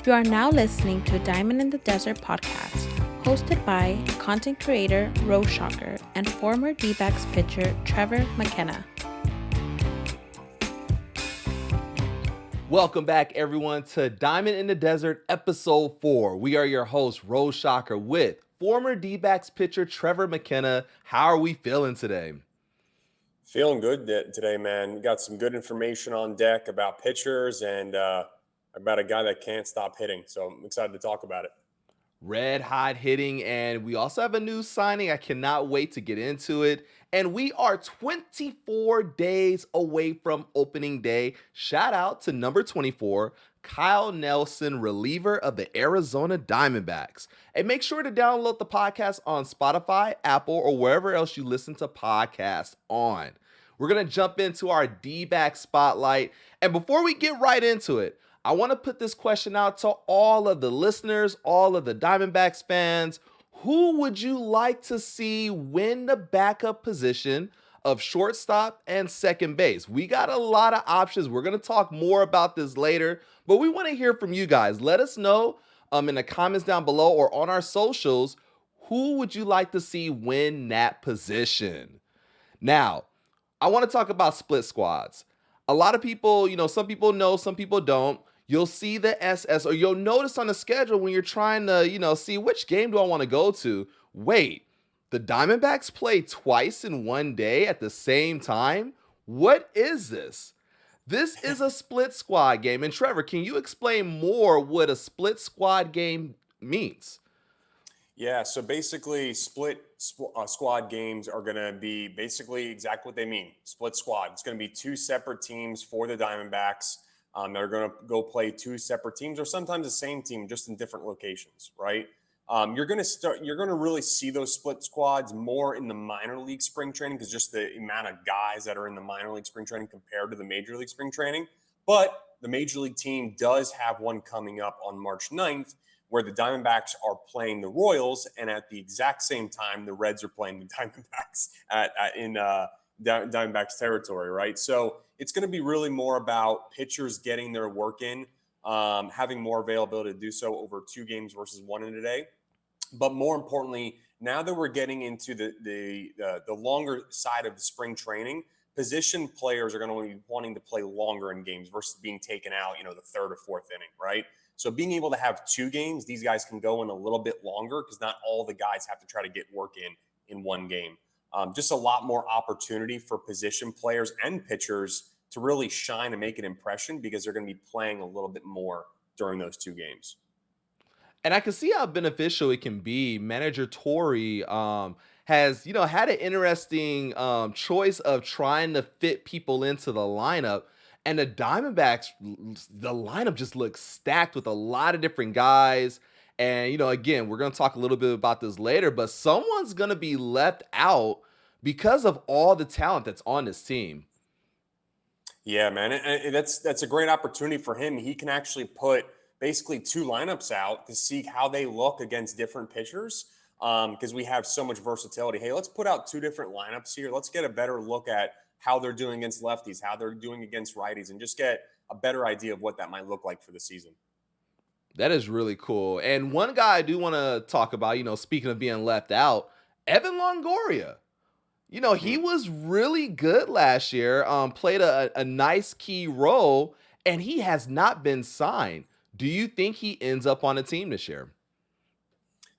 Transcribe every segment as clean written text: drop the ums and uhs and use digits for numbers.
You are now listening to Diamond in the Desert podcast, hosted by content creator Rose Shocker and former Dbacks pitcher Trevor McKenna. Welcome back, everyone, to Diamond in the Desert, Episode 4. We are your hosts, Rose Shocker, with former D-backs pitcher Trevor McKenna. How are we feeling today? Feeling good today, man. We got some good information on deck about pitchers and about a guy that can't stop hitting. So I'm excited to talk about it. Red hot hitting, and we also have a new signing. I cannot wait to get into it. And we are 24 days away from opening day. Shout out to number 24, Kyle Nelson, reliever of the Arizona Diamondbacks. And make sure to download the podcast on Spotify, Apple, or wherever else you listen to podcasts on. We're going to jump into our D-back spotlight. And before we get right into it, I want to put this question out to all of the listeners, all of the Diamondbacks fans. Who would you like to see win the backup position of shortstop and second base? We got a lot of options. We're going to talk more about this later, but we want to hear from you guys. Let us know in the comments down below or on our socials, who would you like to see win that position? Now, I want to talk about split squads. A lot of people, some people know, some people don't. You'll see the SS, or you'll notice on the schedule when you're trying to, see which game do I want to go to. Wait, the Diamondbacks play twice in one day at the same time? What is this? This is a split squad game. And Trevor, can you explain more what a split squad game means? Yeah, so basically squad games are going to be basically exactly what they mean. Split squad. It's going to be two separate teams for the Diamondbacks. They're going to go play two separate teams or sometimes the same team, just in different locations, right? You're going to really see those split squads more in the minor league spring training because just the amount of guys that are in the minor league spring training compared to the major league spring training. But the major league team does have one coming up on March 9th where the Diamondbacks are playing the Royals, and at the exact same time, the Reds are playing the Diamondbacks in Diamondbacks territory, right? So it's going to be really more about pitchers getting their work in, having more availability to do so over two games versus one in a day. But more importantly, now that we're getting into the longer side of the spring training, position players are going to be wanting to play longer in games versus being taken out, the third or fourth inning, right? So being able to have two games, these guys can go in a little bit longer because not all the guys have to try to get work in one game. Just a lot more opportunity for position players and pitchers to really shine and make an impression because they're going to be playing a little bit more during those two games. And I can see how beneficial it can be. Manager Torrey has, had an interesting choice of trying to fit people into the lineup. And the Diamondbacks, the lineup just looks stacked with a lot of different guys. And, again, we're going to talk a little bit about this later, but someone's going to be left out because of all the talent that's on this team. Yeah, man. And that's a great opportunity for him. He can actually put basically two lineups out to see how they look against different pitchers because we have so much versatility. Hey, let's put out two different lineups here. Let's get a better look at how they're doing against lefties, how they're doing against righties, and just get a better idea of what that might look like for the season. That is really cool. And one guy I do want to talk about, speaking of being left out, Evan Longoria. He was really good last year, played a nice key role, and he has not been signed. Do you think he ends up on a team this year?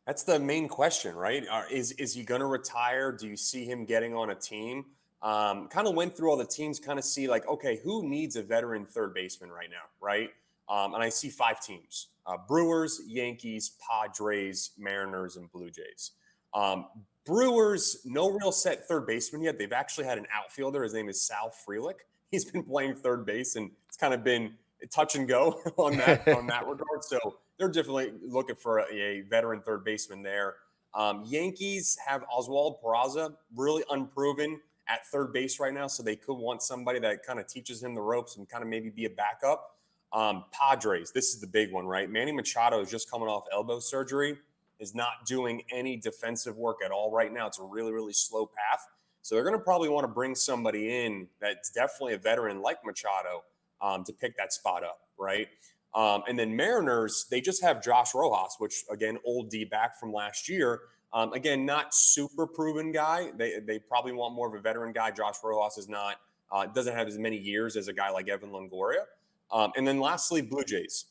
That's the main question, right? Is he going to retire? Do you see him getting on a team? Kind of went through all the teams, kind of see like, okay, who needs a veteran third baseman right now, right? And I see five teams: Brewers, Yankees, Padres, Mariners, and Blue Jays. Brewers, no real set third baseman yet. They've actually had an outfielder. His name is Sal Frelick. He's been playing third base, and it's kind of been touch and go on that regard. So they're definitely looking for a veteran third baseman there. Yankees have Oswald Peraza, really unproven at third base right now, so they could want somebody that kind of teaches him the ropes and kind of maybe be a backup. Padres, this is the big one, right? Manny Machado is just coming off elbow surgery, is not doing any defensive work at all right now. It's a really, really slow path. So they're going to probably want to bring somebody in that's definitely a veteran like Machado to pick that spot up, right? And then Mariners, they just have Josh Rojas, which again, old D-back from last year. Again, not super proven guy. They probably want more of a veteran guy. Josh Rojas is not, doesn't have as many years as a guy like Evan Longoria. And then lastly, Blue Jays.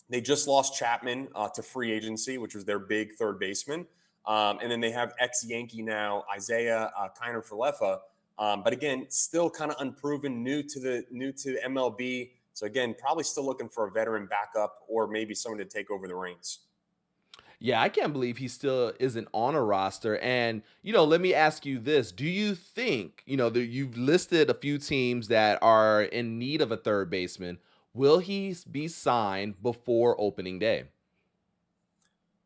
They just lost Chapman to free agency, which was their big third baseman. And then they have ex-Yankee now, Isaiah Kiner-Falefa. But again, still kind of unproven, new to MLB. So again, probably still looking for a veteran backup or maybe someone to take over the reins. Yeah, I can't believe he still isn't on a roster. And, let me ask you this. Do you think, you've listed a few teams that are in need of a third baseman. Will he be signed before opening day?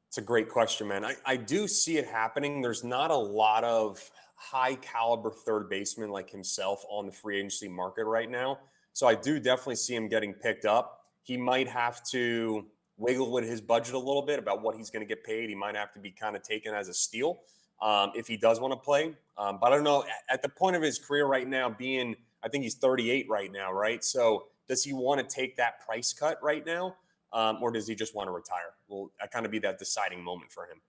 It's a great question, man. I do see it happening. There's not a lot of high caliber third baseman like himself on the free agency market right now. So I do definitely see him getting picked up. He might have to wiggle with his budget a little bit about what he's going to get paid. He might have to be kind of taken as a steal if he does want to play. But I don't know, at the point of his career right now, I think he's 38 right now, right? So does he want to take that price cut right now? Or does he just want to retire? Well, that kind of be that deciding moment for him.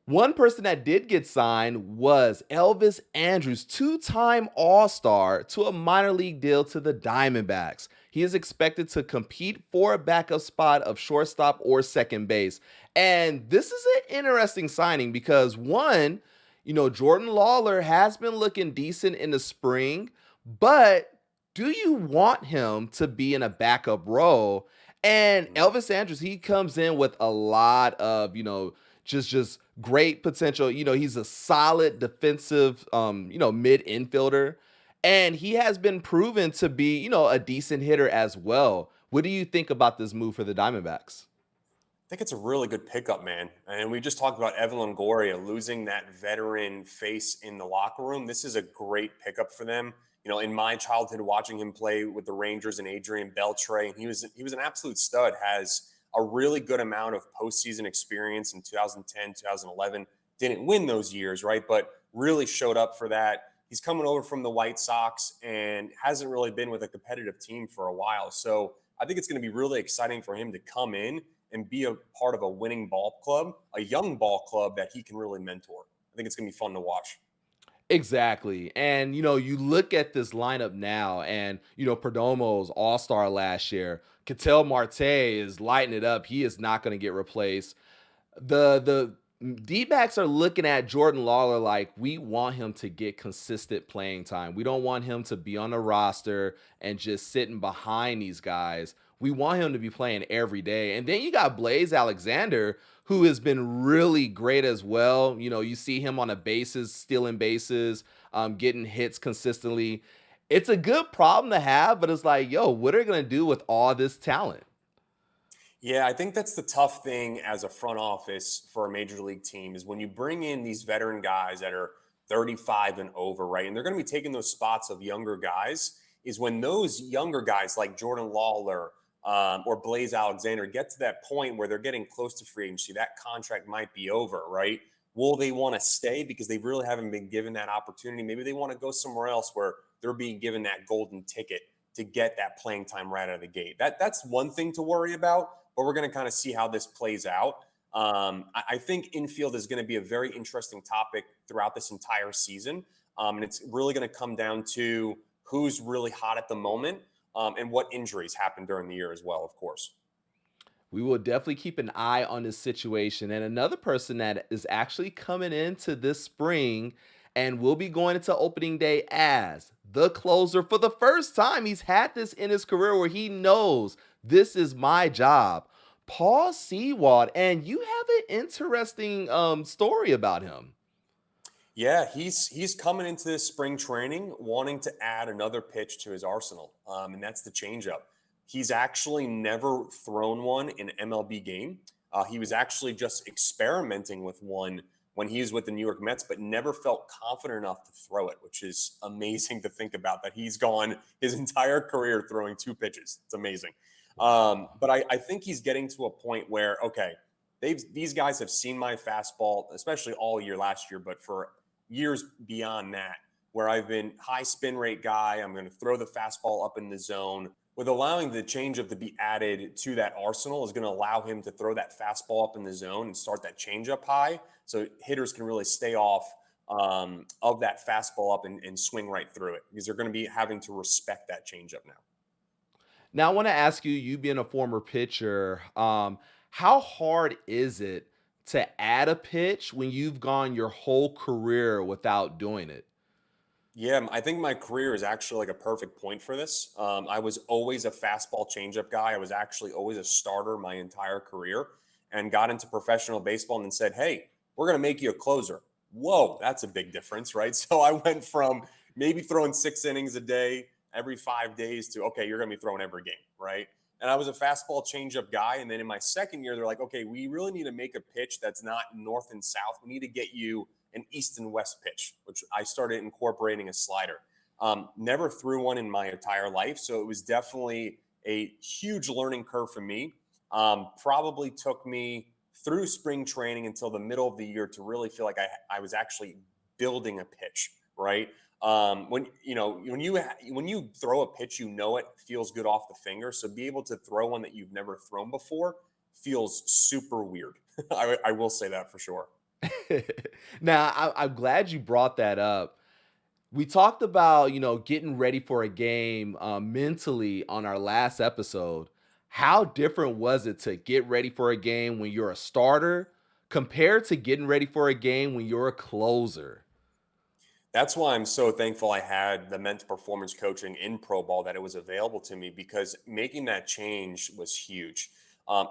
One person that did get signed was Elvis Andrus, two-time All-Star, to a minor league deal to the Diamondbacks. He is expected to compete for a backup spot of shortstop or second base. And this is an interesting signing because one, Jordan Lawlar has been looking decent in the spring, but do you want him to be in a backup role? And Elvis Andrus, he comes in with a lot of, just great potential. He's a solid defensive, mid infielder, and he has been proven to be, a decent hitter as well. What do you think about this move for the Diamondbacks? I think it's a really good pickup, man. And we just talked about Evan Longoria losing that veteran face in the locker room. This is a great pickup for them. In my childhood, watching him play with the Rangers and Adrian Beltre, and he was an absolute stud. Has a really good amount of postseason experience in 2010, 2011. Didn't win those years, right? But really showed up for that. He's coming over from the White Sox and hasn't really been with a competitive team for a while. So I think it's going to be really exciting for him to come in and be a part of a winning ball club, a young ball club that he can really mentor. I think it's going to be fun to watch. Exactly. And, you look at this lineup now and, Perdomo's All-Star last year. Ketel Marte is lighting it up. He is not going to get replaced. The D-backs are looking at Jordan Lawlar like, we want him to get consistent playing time. We don't want him to be on the roster and just sitting behind these guys. We want him to be playing every day. And then you got Blaze Alexander, who has been really great as well. You see him on the bases, stealing bases, getting hits consistently. It's a good problem to have, but it's like, what are you going to do with all this talent? Yeah, I think that's the tough thing as a front office for a major league team is when you bring in these veteran guys that are 35 and over, right? And they're going to be taking those spots of younger guys, is when those younger guys like Jordan Lawlar or Blaze Alexander get to that point where they're getting close to free agency, that contract might be over, right? Will they want to stay because they really haven't been given that opportunity? Maybe they want to go somewhere else where they're being given that golden ticket to get that playing time right out of the gate. That's one thing to worry about, but we're going to kind of see how this plays out. I think infield is going to be a very interesting topic throughout this entire season. And it's really going to come down to who's really hot at the moment and what injuries happen during the year as well, of course. We will definitely keep an eye on this situation. And another person that is actually coming into this spring and will be going into opening day as the closer for the first time. He's had this in his career where he knows this is my job. Paul Sewald, and you have an interesting story about him. Yeah, he's coming into this spring training wanting to add another pitch to his arsenal, and that's the changeup. He's actually never thrown one in an MLB game. He was actually just experimenting with one when he was with the New York Mets, but never felt confident enough to throw it, which is amazing to think about, that he's gone his entire career throwing two pitches. It's amazing. But I think he's getting to a point where, okay, these guys have seen my fastball, especially all year last year, but for years beyond that, where I've been high spin rate guy. I'm going to throw the fastball up in the zone. With allowing the changeup to be added to that arsenal is going to allow him to throw that fastball up in the zone and start that changeup high, so hitters can really stay off of that fastball up and swing right through it, because they're going to be having to respect that changeup now. Now, I want to ask you, you being a former pitcher, how hard is it to add a pitch when you've gone your whole career without doing it? Yeah, I think my career is actually like a perfect point for this. I was always a fastball changeup guy. I was actually always a starter my entire career, and got into professional baseball and then said, "Hey, we're going to make you a closer." Whoa, that's a big difference, right? So I went from maybe throwing 6 innings a day every 5 days to, okay, you're going to be throwing every game, right? And I was a fastball changeup guy. And then in my second year, they're like, okay, we really need to make a pitch that's not north and south. We need to get you an east and west pitch, which I started incorporating a slider. Never threw one in my entire life, so it was definitely a huge learning curve for me. Probably took me through spring training until the middle of the year to really feel like I was actually building a pitch, right? When you throw a pitch, it feels good off the finger. So be able to throw one that you've never thrown before feels super weird. I will say that for sure. Now, I'm glad you brought that up. We talked about, getting ready for a game mentally on our last episode. How different was it to get ready for a game when you're a starter compared to getting ready for a game when you're a closer? That's why I'm so thankful I had the mental performance coaching in pro ball, that it was available to me, because making that change was huge.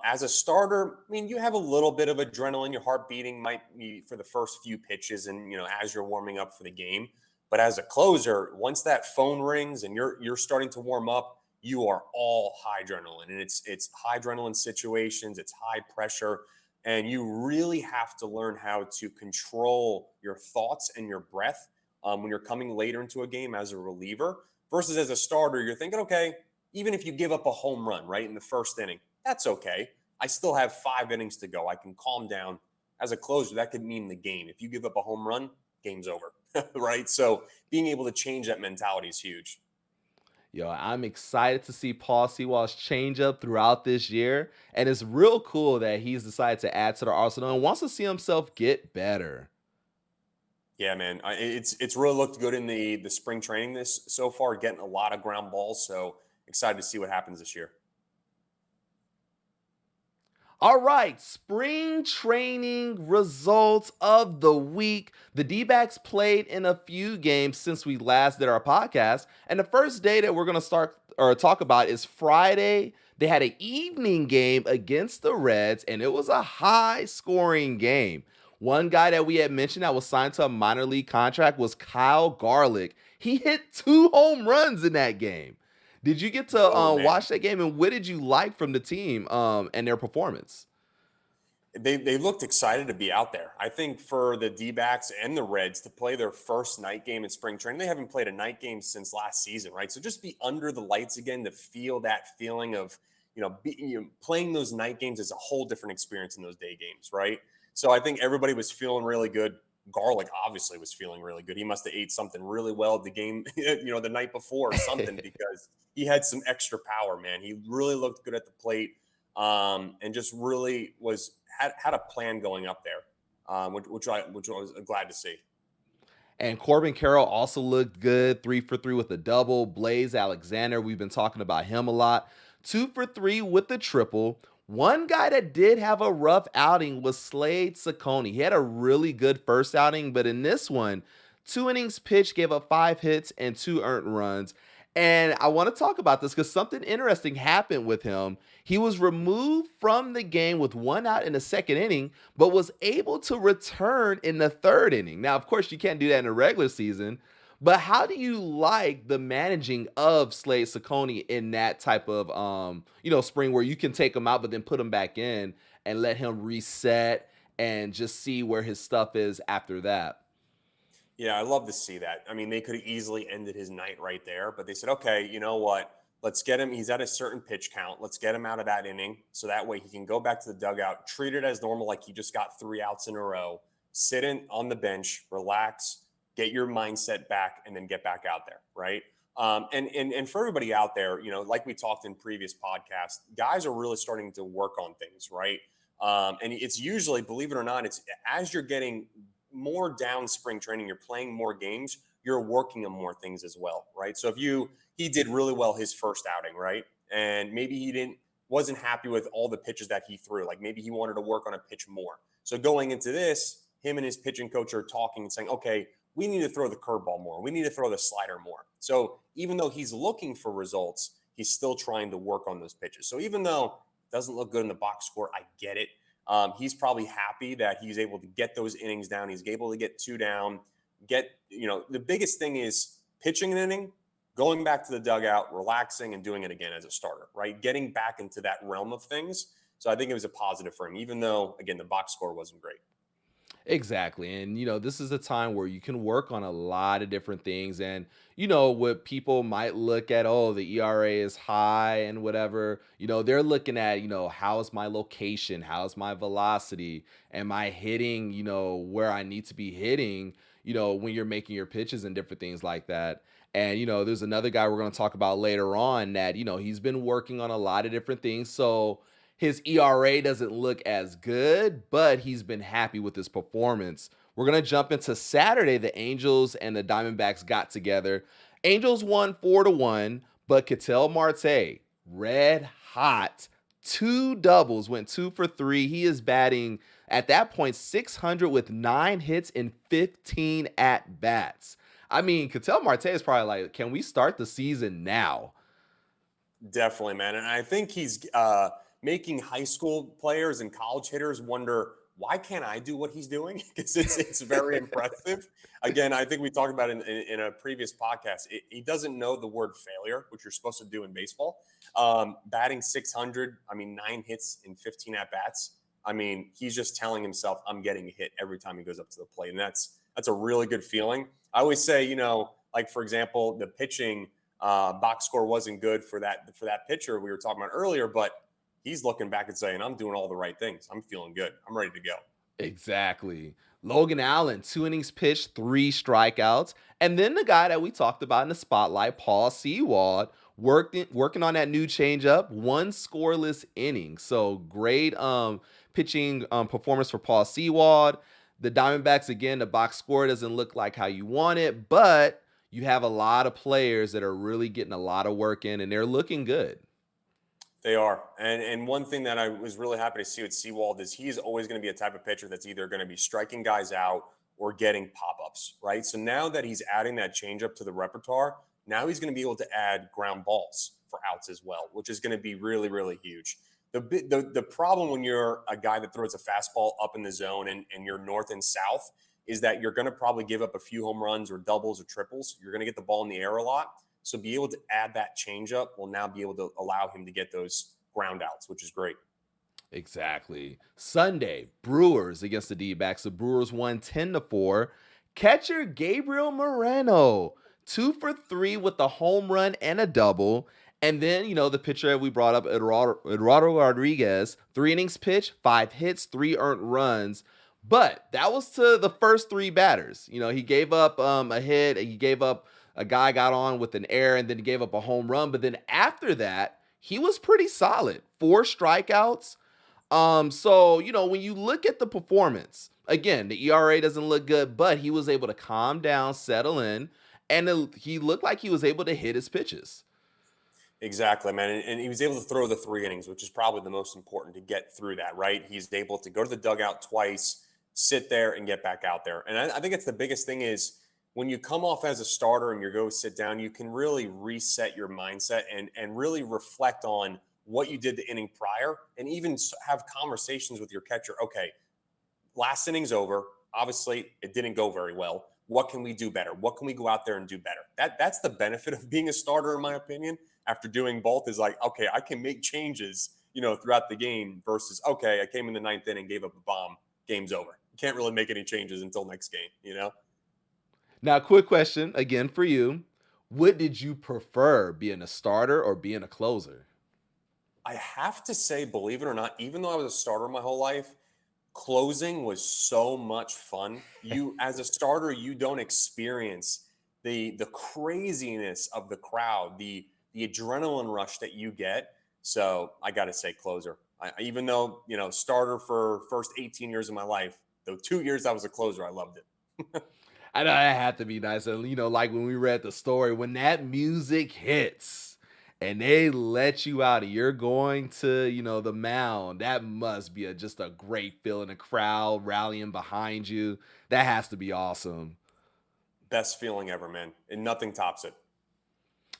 As a starter, I mean, you have a little bit of adrenaline. Your heart beating might be for the first few pitches, and as you're warming up for the game. But as a closer, once that phone rings and you're starting to warm up, you are all high adrenaline, and it's high adrenaline situations. It's high pressure, and you really have to learn how to control your thoughts and your breath when you're coming later into a game as a reliever, versus as a starter. You're thinking, okay, even if you give up a home run right in the first inning, that's okay. I still have 5 innings to go. I can calm down. As a closer, that could mean the game. If you give up a home run, game's over, right? So being able to change that mentality is huge. Yo, I'm excited to see Paul Sewald's changeup throughout this year. And it's real cool that he's decided to add to the arsenal and wants to see himself get better. Yeah, man, it's really looked good in the spring training this so far, getting a lot of ground balls. So excited to see what happens this year. All right, spring training results of the week. The D-backs played in a few games since we last did our podcast. And the first day that we're going to start or talk about is Friday. They had an evening game against the Reds, and it was a high-scoring game. One guy that we had mentioned that was signed to a minor league contract was Kyle Garlick. He hit 2 home runs in that game. Did you get to Oh man, watch that game, and what did you like from the team and their performance? they looked excited to be out there. I think for the D-backs and the Reds to play their first night game in spring training, they haven't played a night game since last season, right? So just be under the lights again, to feel that feeling of playing those night games is a whole different experience in those day games, right? So I think everybody was feeling really good. Garlic obviously was feeling really good. He must have ate something really well the game, the night before or something, because he had some extra power, man. He really looked good at the plate, and just really had a plan going up there, which I was glad to see. And Corbin Carroll also looked good, 3 for 3 with a double. Blaze Alexander, we've been talking about him a lot. 2 for 3 with the triple. One guy that did have a rough outing was Slade Ciccone. He had a really good first outing, but in this one, 2 innings pitched, gave up 5 hits and 2 earned runs. And I want to talk about this because something interesting happened with him. He was removed from the game with 1 out in the second inning, but was able to return in the third inning. Now, of course, you can't do that in the regular season, but how do you like the managing of Slade Ciccone in that type of spring where you can take him out but then put him back in and let him reset and just see where his stuff is after that? Yeah, I love to see that. I mean, they could have easily ended his night right there, but they said, okay, you know what? Let's get him. He's at a certain pitch count. Let's get him out of that inning, so that way he can go back to the dugout, treat it as normal, like he just got 3 outs in a row, sit in on the bench, relax, get your mindset back, and then get back out there, right? And for everybody out there, like we talked in previous podcasts, guys are really starting to work on things, right? And it's usually, believe it or not, it's as you're getting more down spring training, you're playing more games, you're working on more things as well, right? So he did really well his first outing, right? And maybe wasn't happy with all the pitches that he threw. Like maybe he wanted to work on a pitch more. So going into this, him and his pitching coach are talking and saying, okay, we need to throw the curveball more. We need to throw the slider more. So even though he's looking for results, he's still trying to work on those pitches. So even though it doesn't look good in the box score, I get it. He's probably happy that he's able to get those innings down. He's able to get 2 down. The biggest thing is pitching an inning, going back to the dugout, relaxing, and doing it again as a starter, right? Getting back into that realm of things. So I think it was a positive for him, even though, again, the box score wasn't great. Exactly. And, this is a time where you can work on a lot of different things. And, what people might look at, oh, the ERA is high and whatever, they're looking at, how's my location? How's my velocity? Am I hitting, where I need to be hitting, when you're making your pitches and different things like that. And, there's another guy we're going to talk about later on that, he's been working on a lot of different things. So, his ERA doesn't look as good, but he's been happy with his performance. We're going to jump into Saturday. The Angels and the Diamondbacks got together. Angels won 4-1, but Ketel Marte, red hot, 2 doubles, went 2 for 3. He is batting at that point 600 with 9 hits in 15 at-bats. I mean, Ketel Marte is probably like, can we start the season now? Definitely, man. And I think he's making high school players and college hitters wonder, why can't I do what he's doing? Because it's very impressive. Again, I think we talked about it in a previous podcast. He doesn't know the word failure, which you're supposed to do in baseball. Batting 600, 9 hits in 15 at-bats. He's just telling himself, I'm getting a hit every time he goes up to the plate. And that's a really good feeling. I always say, like, for example, the pitching box score wasn't good for that pitcher we were talking about earlier, but he's looking back and saying, I'm doing all the right things. I'm feeling good. I'm ready to go. Exactly. Logan Allen, 2 innings pitched, 3 strikeouts. And then the guy that we talked about in the spotlight, Paul Sewald, working on that new changeup, 1 scoreless inning. So great pitching performance for Paul Sewald. The Diamondbacks, again, the box score doesn't look like how you want it, but you have a lot of players that are really getting a lot of work in, and they're looking good. They are. And one thing that I was really happy to see with Sewald is he's always going to be a type of pitcher that's either going to be striking guys out or getting pop-ups, right? So now that he's adding that changeup to the repertoire, now he's going to be able to add ground balls for outs as well, which is going to be really, really huge. The problem when you're a guy that throws a fastball up in the zone and you're north and south is that you're going to probably give up a few home runs or doubles or triples. You're going to get the ball in the air a lot. So be able to add that changeup will now be able to allow him to get those ground outs, which is great. Exactly. Sunday, Brewers against the Dbacks. The Brewers won 10-4. Catcher Gabriel Moreno, 2 for 3 with a home run and a double. And then, the pitcher that we brought up, Eduardo Rodriguez, 3 innings pitched, 5 hits, 3 earned runs. But that was to the first 3 batters. He gave up a hit. He gave up a guy got on with an error and then he gave up a home run. But then after that, he was pretty solid. 4 strikeouts. So, when you look at the performance, again, the ERA doesn't look good, but he was able to calm down, settle in, and he looked like he was able to hit his pitches. Exactly, man. And he was able to throw the 3 innings, which is probably the most important to get through that, right? He's able to go to the dugout twice, sit there, and get back out there. And I think it's the biggest thing is when you come off as a starter and you go sit down, you can really reset your mindset and really reflect on what you did the inning prior and even have conversations with your catcher. Okay, last inning's over. Obviously, it didn't go very well. What can we do better? What can we go out there and do better? That's the benefit of being a starter, in my opinion, after doing both is like, okay, I can make changes, throughout the game versus, okay, I came in the 9th inning, gave up a bomb, game's over. You can't really make any changes until next game, Now, quick question again for you. What did you prefer, being a starter or being a closer? I have to say, believe it or not, even though I was a starter my whole life, closing was so much fun. You, as a starter, you don't experience the craziness of the crowd, the adrenaline rush that you get. So I got to say closer. Even though, starter for first 18 years of my life, the 2 years I was a closer, I loved it. I know that had to be nice. And, like when we read the story, when that music hits and they let you out and you're going to, the mound, that must be just a great feeling. A crowd rallying behind you. That has to be awesome. Best feeling ever, man. And nothing tops it.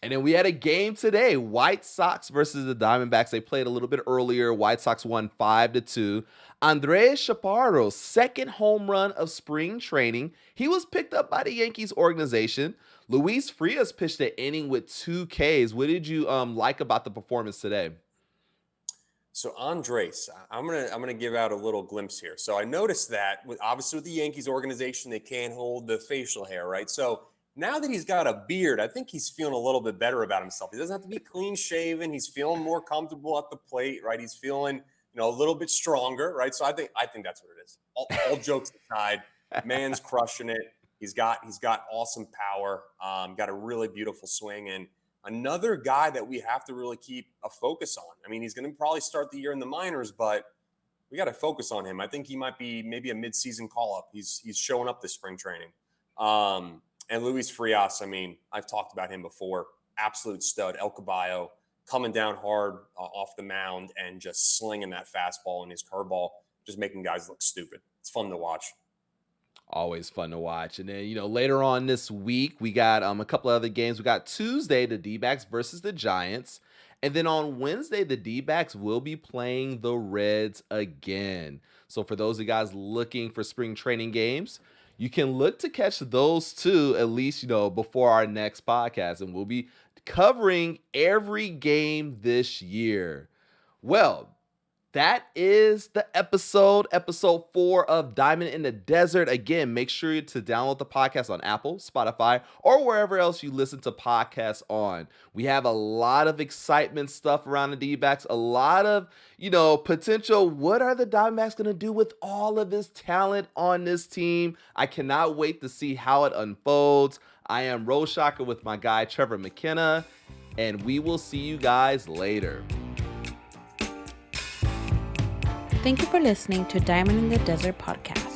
And then we had a game today, White Sox versus the Diamondbacks. They played a little bit earlier. White Sox won 5-2. Andres Chaparro's second home run of spring training. He was picked up by the Yankees organization. Luis Frias pitched an inning with 2 Ks. What did you like about the performance today? So Andres, I'm gonna give out a little glimpse here. So I noticed that obviously with the Yankees organization, they can't hold the facial hair, right? So now that he's got a beard, I think he's feeling a little bit better about himself. He doesn't have to be clean shaven. He's feeling more comfortable at the plate, right? He's feeling, a little bit stronger, right? So I think that's what it is. All jokes aside, man's crushing it. He's got awesome power. Got a really beautiful swing, and another guy that we have to really keep a focus on. I mean, he's going to probably start the year in the minors, but we got to focus on him. I think he might be maybe a midseason call-up. He's showing up this spring training. And Luis Frias, I mean, I've talked about him before. Absolute stud. El Caballo coming down hard off the mound and just slinging that fastball and his curveball, just making guys look stupid. It's fun to watch. Always fun to watch. And then, later on this week, we got a couple of other games. We got Tuesday, the Dbacks versus the Giants. And then on Wednesday, the Dbacks will be playing the Reds again. So for those of you guys looking for spring training games, you can look to catch those two, at least, before our next podcast. And we'll be covering every game this year. Well, that is the episode 4 of Diamond in the Desert. Again, make sure to download the podcast on Apple, Spotify, or wherever else you listen to podcasts on. We have a lot of excitement stuff around the D-backs, a lot of, potential. What are the Diamondbacks going to do with all of this talent on this team? I cannot wait to see how it unfolds. I am Roshocker with my guy, Trevor McKenna, and we will see you guys later. Thank you for listening to Diamond in the Desert podcast.